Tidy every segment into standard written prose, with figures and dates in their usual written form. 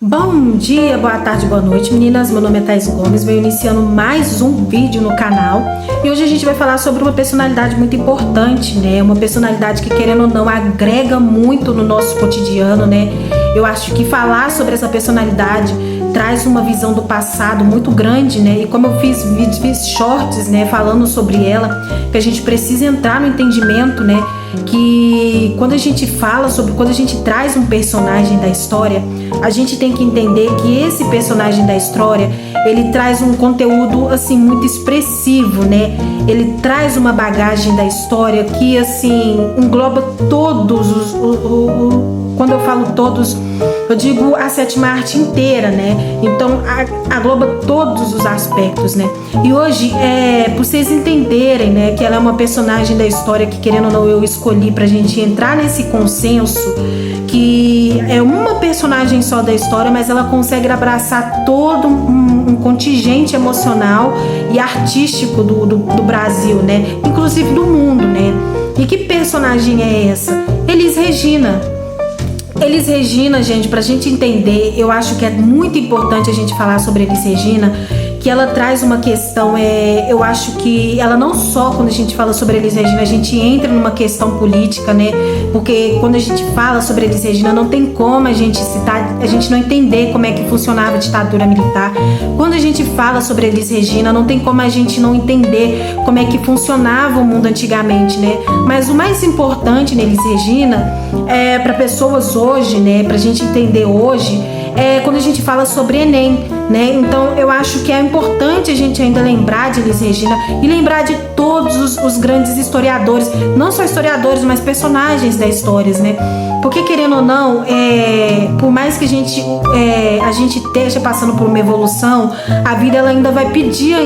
Bom dia, boa tarde, boa noite, meninas. Meu nome é Thaís Gomes, venho iniciando mais um vídeo no canal e hoje a gente vai falar sobre uma personalidade muito importante, né? Uma personalidade que, querendo ou não, agrega muito no nosso cotidiano, né? Eu acho que falar sobre essa personalidade traz uma visão do passado muito grande, né? E como eu fiz vídeos, fiz shorts, né, falando sobre ela, que a gente precisa entrar no entendimento, né? Que quando a gente fala sobre, quando a gente traz um personagem da história, a gente tem que entender que esse personagem da história, ele traz um conteúdo assim muito expressivo, né? Ele traz uma bagagem da história que assim engloba todos quando eu falo todos, eu digo a sétima arte inteira, né? Então agloba todos os aspectos, né? E hoje, por vocês entenderem, né, que ela é uma personagem da história que, querendo ou não, eu escolhi pra gente entrar nesse consenso, que é uma personagem só da história, mas ela consegue abraçar todo um contingente emocional e artístico do Brasil, né? Inclusive do mundo, né? E que personagem é essa? Elis Regina. Elis Regina, gente, pra gente entender, eu acho que é muito importante a gente falar sobre Elis Regina, que ela traz uma questão, eu acho que ela não só, quando a gente fala sobre Elis Regina, a gente entra numa questão política, né? Porque quando a gente fala sobre Elis Regina, não tem como a gente não entender como é que funcionava a ditadura militar. Quando a gente fala sobre Elis Regina, não tem como a gente não entender como é que funcionava o mundo antigamente, né? Mas o mais importante na Elis Regina, para pessoas hoje, né? Pra gente entender hoje, quando a gente fala sobre Enem, né? Então eu acho que é importante a gente ainda lembrar de Elis Regina e lembrar de todos os grandes historiadores, não só historiadores, mas personagens da história, né? Porque, querendo ou não, por mais que a gente esteja passando por uma evolução, a vida ela ainda vai pedir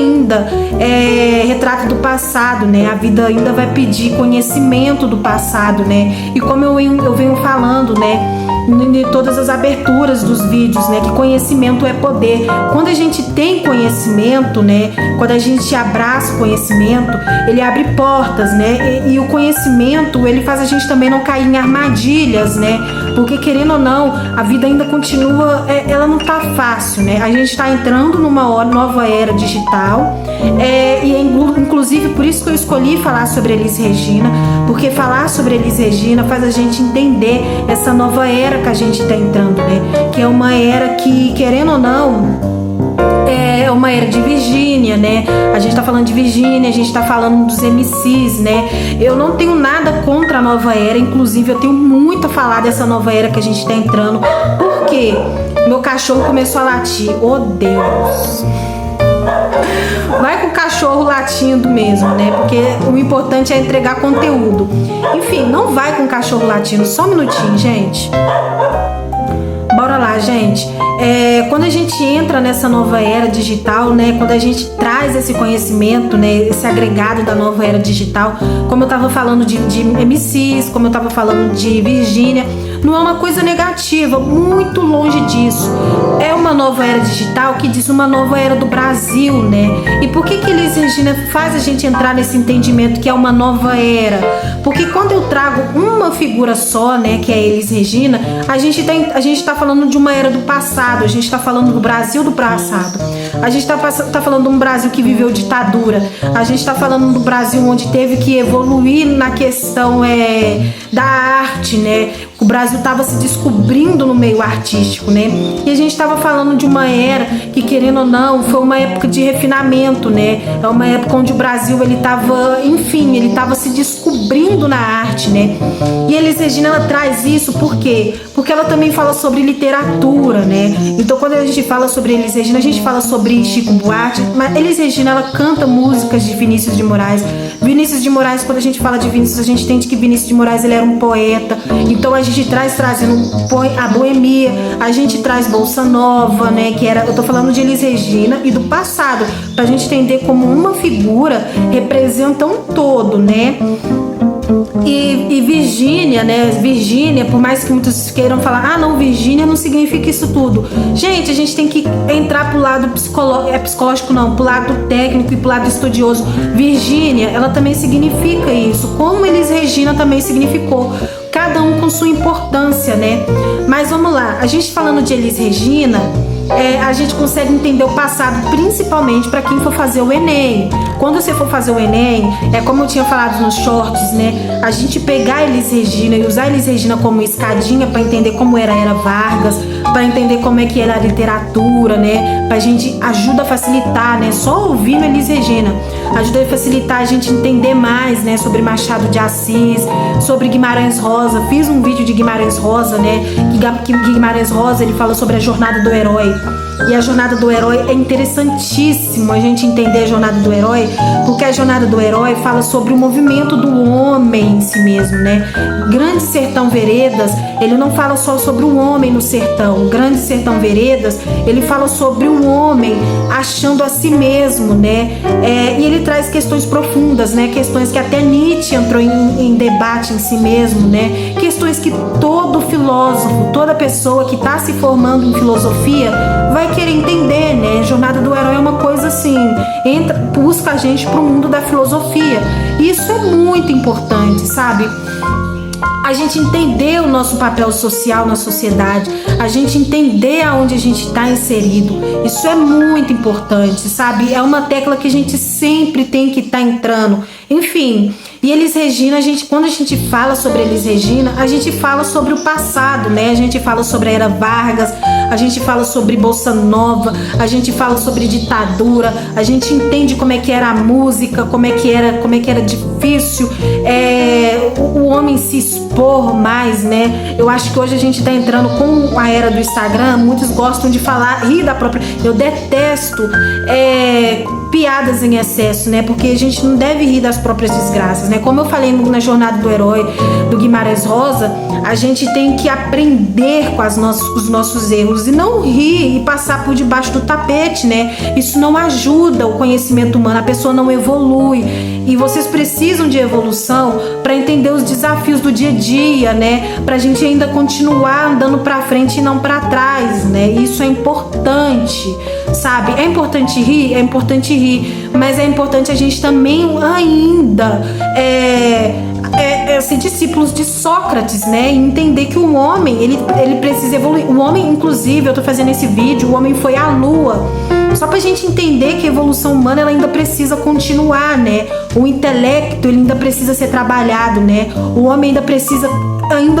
retrato do passado, né? A vida ainda vai pedir conhecimento do passado, né? E como eu venho falando, né, em todas as aberturas dos vídeos, né, que conhecimento é poder. Quando a gente tem conhecimento, né, quando a gente abraça o conhecimento, ele abre portas, né, e o conhecimento, ele faz a gente também não cair em armadilhas, né, porque, querendo ou não, a vida ainda continua, ela não tá fácil, né, a gente tá entrando numa nova era digital, e inclusive por isso que eu escolhi falar sobre Elis Regina, porque falar sobre Elis Regina faz a gente entender essa nova era que a gente tá entrando, né? Que é uma era que, querendo ou não, é uma era de Virgínia, né? A gente tá falando de Virgínia, a gente tá falando dos MCs, né? Eu não tenho nada contra a nova era, inclusive eu tenho muito a falar dessa nova era que a gente tá entrando. Por quê? Meu cachorro começou a latir. Oh, Deus! Vai com o cachorro latindo mesmo, né? Porque o importante é entregar conteúdo. Enfim, não vai com o cachorro latindo. Só um minutinho, gente. Bora lá, gente. Quando a gente entra nessa nova era digital, né? Quando a gente traz esse conhecimento, né? Esse agregado da nova era digital, como eu tava falando de MCs, como eu tava falando de Virgínia, não é uma coisa negativa, muito longe disso. É uma nova era digital que diz uma nova era do Brasil, né? E por que Elis Regina faz a gente entrar nesse entendimento que é uma nova era? Porque quando eu trago uma figura só, né, que é Elis Regina, a gente tá falando de uma era do passado, a gente tá falando do Brasil do passado. A gente tá falando de um Brasil que viveu ditadura. A gente tá falando do Brasil onde teve que evoluir na questão da arte, né? O Brasil estava se descobrindo no meio artístico, né? E a gente estava falando de uma era que, querendo ou não, foi uma época de refinamento, né? É uma época onde o Brasil, ele estava se descobrindo na arte, né? E Elis Regina, ela traz isso por quê? Porque ela também fala sobre literatura, né? Então, quando a gente fala sobre Elis Regina, a gente fala sobre Chico Buarque, mas Elis Regina, ela canta músicas de Vinícius de Moraes. Vinícius de Moraes, quando a gente fala de Vinícius, a gente entende que Vinícius de Moraes, ele era um poeta. Então a gente trazendo a boemia, a gente traz Bolsa Nova, né? Eu tô falando de Elis Regina e do passado, pra gente entender como uma figura representa um todo, né? E Virgínia, né? Virgínia, por mais que muitos queiram falar, não, Virgínia não significa isso tudo. Gente, a gente tem que entrar pro lado psicológico não, pro lado técnico e pro lado estudioso. Virgínia, ela também significa isso, como Elis Regina também significou. cada um com sua importância, né? Mas vamos lá, a gente falando de Elis Regina, a gente consegue entender o passado, principalmente para quem for fazer o Enem. Quando você for fazer o Enem, como eu tinha falado nos shorts, né? A gente pegar a Elis Regina e usar a Elis Regina como escadinha para entender como era Vargas, para entender como é que era a literatura, né? Pra gente ajuda a facilitar, né? Só ouvindo Elis Regina ajuda a facilitar a gente entender mais, né? Sobre Machado de Assis, sobre Guimarães Rosa. Fiz um vídeo de Guimarães Rosa, né? Que Guimarães Rosa, ele fala sobre a jornada do herói. E a jornada do herói é interessantíssimo a gente entender a jornada do herói, porque a jornada do herói fala sobre o movimento do homem em si mesmo, né? Grande Sertão Veredas, ele não fala só sobre o homem no sertão. Grande Sertão Veredas, ele fala sobre o homem achando a si mesmo, né? E ele traz questões profundas, né? Questões que até Nietzsche entrou em debate em si mesmo, né? Questões que todo filósofo, toda pessoa que está se formando em filosofia vai querer entender, né? Jornada do herói é uma coisa assim, busca a gente pro mundo da filosofia. E isso é muito importante, sabe? A gente entender o nosso papel social na sociedade, a gente entender aonde a gente está inserido. Isso é muito importante, sabe? É uma tecla que a gente sempre tem que estar entrando. Enfim, e Elis Regina, quando a gente fala sobre Elis Regina, a gente fala sobre o passado, né? A gente fala sobre a era Vargas, a gente fala sobre Bolsa Nova, a gente fala sobre ditadura, a gente entende como é que era a música, como é que era difícil o homem se expor mais, né? Eu acho que hoje a gente tá entrando com a era do Instagram, muitos gostam de falar, rir da própria... Eu detesto piadas em excesso, né? Porque a gente não deve rir das próprias desgraças, né? Como eu falei na jornada do herói do Guimarães Rosa, a gente tem que aprender com os nossos erros e não rir e passar por debaixo do tapete, né? Isso não ajuda o conhecimento humano, a pessoa não evolui. E vocês precisam de evolução para entender os desafios do dia a dia, né? Pra gente ainda continuar andando para frente e não para trás, né? Isso é importante, sabe? É importante rir? É importante rir, mas é importante a gente também ainda ser discípulos de Sócrates, né? E entender que o homem, ele precisa evoluir. O homem, inclusive, eu tô fazendo esse vídeo, o homem foi à lua. Só pra gente entender que a evolução humana, ela ainda precisa continuar, né? O intelecto, ele ainda precisa ser trabalhado, né? O homem ainda precisa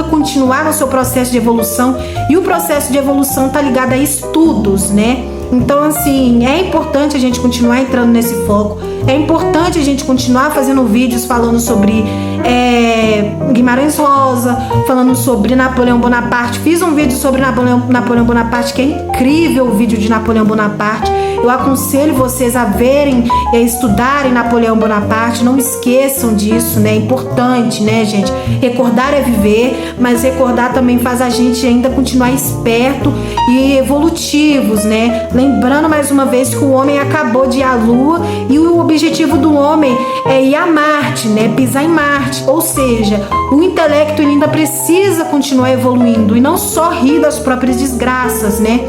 continuar no seu processo de evolução. E o processo de evolução tá ligado a estudos, né? Então, assim, é importante a gente continuar entrando nesse foco. É importante a gente continuar fazendo vídeos falando sobre Guimarães Rosa, falando sobre Napoleão Bonaparte. Fiz um vídeo sobre Napoleão Bonaparte, que é incrível o vídeo de Napoleão Bonaparte. Eu aconselho vocês a verem e a estudarem Napoleão Bonaparte. Não esqueçam disso, né? É importante, né, gente? Recordar é viver, mas recordar também faz a gente ainda continuar esperto e evolutivos, né? Lembrando mais uma vez que o homem acabou de ir à Lua e o objetivo do homem é ir a Marte, né? Pisar em Marte. Ou seja, o intelecto ele ainda precisa continuar evoluindo e não só rir das próprias desgraças, né?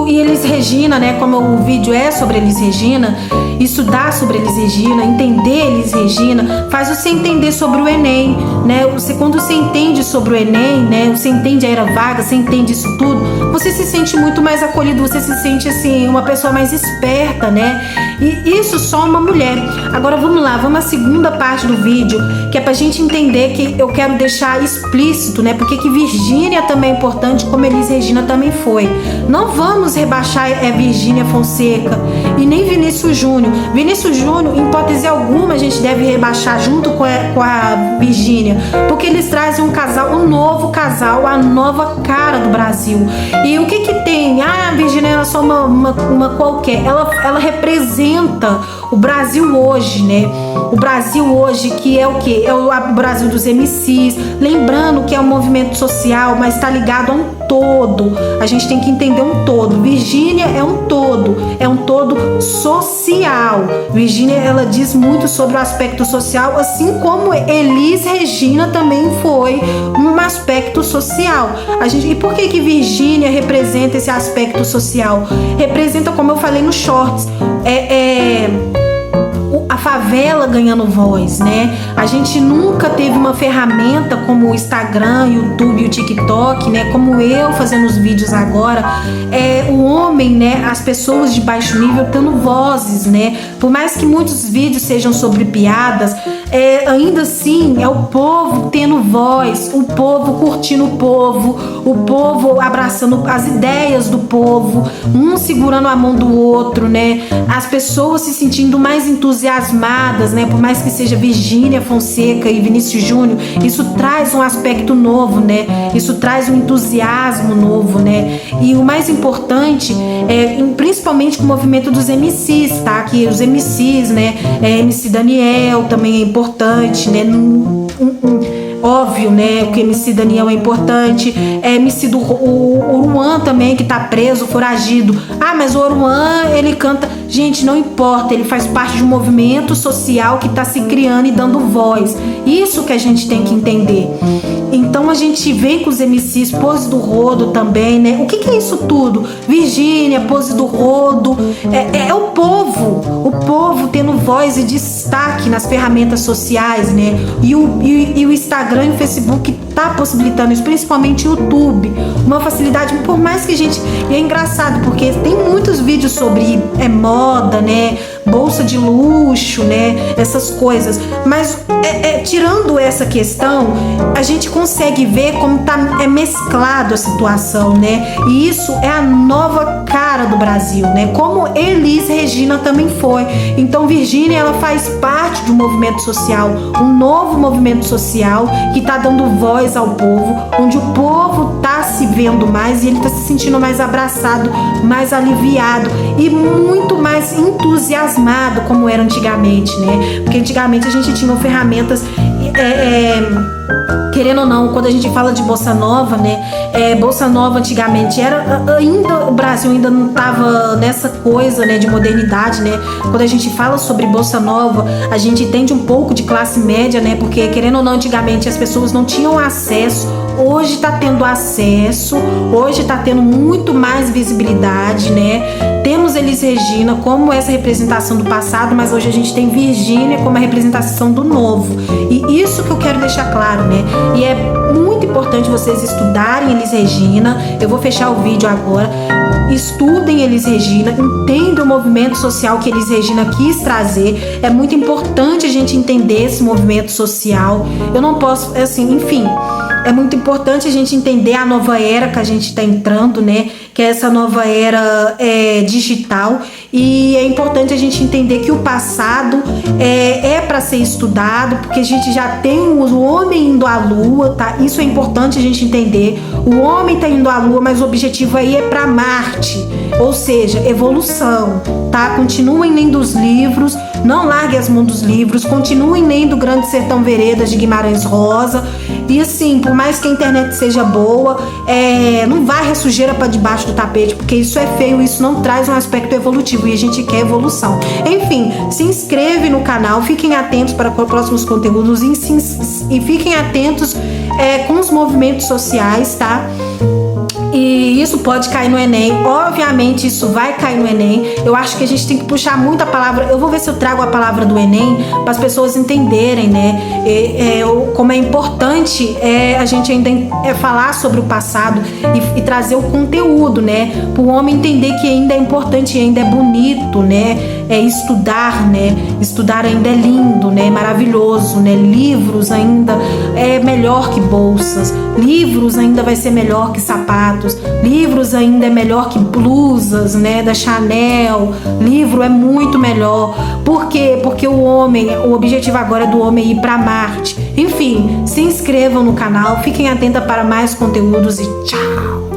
E Elis Regina, né? Como o vídeo é sobre Elis Regina, estudar sobre Elis Regina, entender Elis Regina, faz você entender sobre o Enem, né? Quando você entende sobre o Enem, né? Você entende a era Vargas, você entende isso tudo, você se sente muito mais acolhido, você se sente assim, uma pessoa mais esperta, né? E isso só uma mulher. Agora vamos lá, vamos à segunda parte do vídeo, que é pra gente entender, que eu quero deixar explícito, né? Porque que Virgínia também é importante, como Elis Regina também foi. Não vamos rebaixar Virgínia Fonseca e nem Vinícius Júnior. Vinícius Júnior, em hipótese alguma, a gente deve rebaixar junto com a Virgínia, porque eles trazem um novo casal, a nova cara do Brasil. E o que tem? A Virgínia era só uma qualquer. Ela representa o Brasil hoje, né? O Brasil hoje, que é o quê? É o Brasil dos MCs. Lembrando que é um movimento social, mas está ligado a um todo. A gente tem que entender um todo. Virgínia é um todo social. Virgínia, ela diz muito sobre o aspecto social, assim como Elis Regina também foi um aspecto social. E por que Virgínia representa esse aspecto social? Representa, como eu falei no shorts, a favela ganhando voz, né? A gente nunca teve uma ferramenta como o Instagram, YouTube e o TikTok, né? Como eu fazendo os vídeos agora, o homem, né? As pessoas de baixo nível tendo vozes, né? Por mais que muitos vídeos sejam sobre piadas, ainda assim é o povo tendo voz, o povo curtindo o povo abraçando as ideias do povo, um segurando a mão do outro, né? As pessoas se sentindo mais entusiasmadas, né? Por mais que seja Virgínia Fonseca e Vinícius Júnior, isso traz um aspecto novo, né? Isso traz um entusiasmo novo, né? E o mais importante principalmente com o movimento dos MCs, tá? Que os MCs, né? MC Daniel também é importante, né? Óbvio, né? Que MC Daniel é importante. MC do Oruan também, que tá preso, foragido. Ah, mas o Oruan, ele canta. Gente, não importa, ele faz parte de um movimento social que tá se criando e dando voz. Isso que a gente tem que entender. Então a gente vem com os MCs, Pose do Rodo também, né? O que é isso tudo? Virgínia, Pose do Rodo. É o povo tendo voz e destaque nas ferramentas sociais, né? E o Instagram e o Facebook tá possibilitando isso, principalmente o YouTube. Uma facilidade, por mais que a gente... E é engraçado, porque tem muitos vídeos sobre moda, né? Bolsa de luxo, né? Essas coisas. Mas tirando essa questão, a gente consegue ver como tá mesclado a situação, né? E isso é a nova cara do Brasil, né? Como Elis Regina também foi. Então Virgínia, ela faz parte de um movimento social, um novo movimento social que tá dando voz ao povo, onde o povo tá se vendo mais e ele tá se sentindo mais abraçado, mais aliviado e muito mais entusiasmado como era antigamente, né? Porque antigamente a gente tinha ferramentas querendo ou não, quando a gente fala de Bossa Nova, né? Bossa Nova antigamente ainda o Brasil ainda não estava nessa coisa, né, de modernidade, né? Quando a gente fala sobre Bossa Nova, a gente entende um pouco de classe média, né? Porque querendo ou não, antigamente as pessoas não tinham acesso. Hoje está tendo acesso, hoje está tendo muito mais visibilidade, né? Temos Elis Regina como essa representação do passado, mas hoje a gente tem Virgínia como a representação do novo. E isso que eu quero deixar claro, né? E é muito importante vocês estudarem Elis Regina. Eu vou fechar o vídeo agora. Estudem Elis Regina, entendam o movimento social que Elis Regina quis trazer. É muito importante a gente entender esse movimento social. Eu não posso, assim, enfim... É muito importante a gente entender a nova era que a gente está entrando, né? Que é essa nova era digital. E é importante a gente entender que o passado é para ser estudado, porque a gente já tem o homem indo à lua, tá? Isso é importante a gente entender. O homem está indo à lua, mas o objetivo aí é para Marte, ou seja, evolução, tá? Continuem lendo os livros, não larguem as mãos dos livros, continuem lendo Grande Sertão Veredas de Guimarães Rosa. E assim, por mais que a internet seja boa, não varre a sujeira para debaixo do tapete, porque isso é feio, isso não traz um aspecto evolutivo e a gente quer evolução. Enfim, se inscreve no canal, fiquem atentos para próximos conteúdos e fiquem atentos com os movimentos sociais, tá? E isso pode cair no Enem, obviamente isso vai cair no Enem. Eu acho que a gente tem que puxar muito a palavra. Eu vou ver se eu trago a palavra do Enem para as pessoas entenderem, né? Como é importante a gente ainda falar sobre o passado e trazer o conteúdo, né? Para o homem entender que ainda é importante, ainda é bonito, né? Estudar, né? Estudar ainda é lindo, né? Maravilhoso, né? Livros ainda é melhor que bolsas. Livros ainda vai ser melhor que sapatos. Livros ainda é melhor que blusas, né? Da Chanel. Livro é muito melhor. Por quê? Porque o objetivo agora é do homem ir para Marte. Enfim, se inscrevam no canal, fiquem atentos para mais conteúdos e tchau!